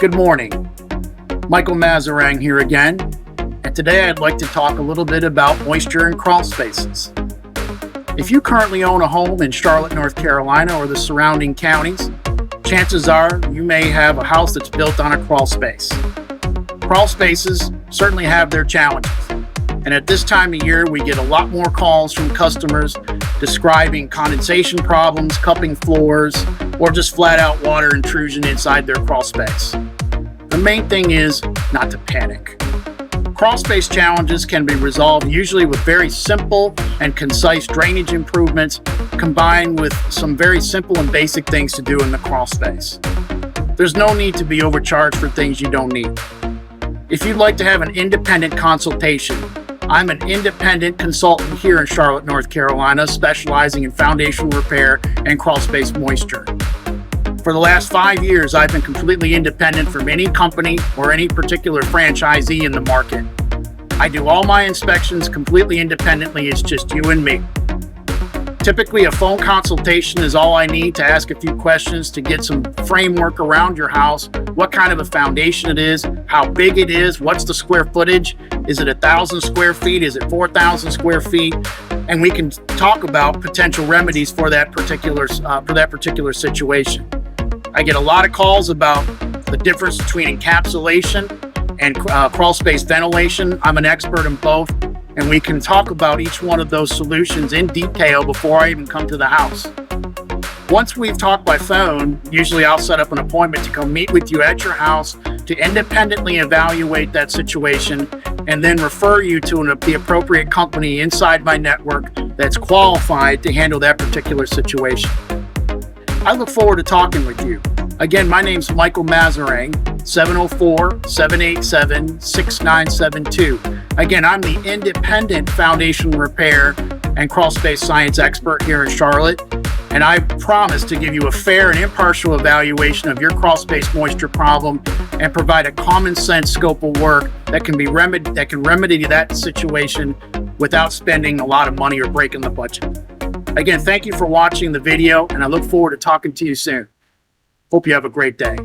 Good morning, Michael Mazarang here again, and today I'd like to talk a little bit about moisture and crawl spaces. If you currently own a home in Charlotte, North Carolina or the surrounding counties, chances are you may have a house that's built on a crawl space. Crawl spaces certainly have their challenges, and at this time of year we get a lot more calls from customers describing condensation problems, cupping floors, or just flat out water intrusion inside their crawl space. The main thing is not to panic. Crawl space challenges can be resolved usually with very simple and concise drainage improvements combined with some very simple and basic things to do in the crawl space. There's no need to be overcharged for things you don't need. If you'd like to have an independent consultation, I'm an independent consultant here in Charlotte, North Carolina, specializing in foundation repair and crawl space moisture. For the last 5 years, I've been completely independent from any company or any particular franchisee in the market. I do all my inspections completely independently. It's just you and me. Typically, a phone consultation is all I need to ask a few questions to get some framework around your house, what kind of a foundation it is, how big it is, what's the square footage, is it 1,000 square feet, is it 4,000 square feet, and we can talk about potential remedies for that particular situation. I get a lot of calls about the difference between encapsulation and crawl space ventilation. I'm an expert in both, and we can talk about each one of those solutions in detail before I even come to the house. Once we've talked by phone, usually I'll set up an appointment to come meet with you at your house to independently evaluate that situation and then refer you to the appropriate company inside my network that's qualified to handle that particular situation. I look forward to talking with you. Again, my name's Michael Mazarang, 704-787-6972. Again, I'm the independent foundation repair and crawl space science expert here in Charlotte, and I promise to give you a fair and impartial evaluation of your crawl space moisture problem and provide a common sense scope of work that can remedy that situation without spending a lot of money or breaking the budget. Again, thank you for watching the video, and I look forward to talking to you soon. Hope you have a great day.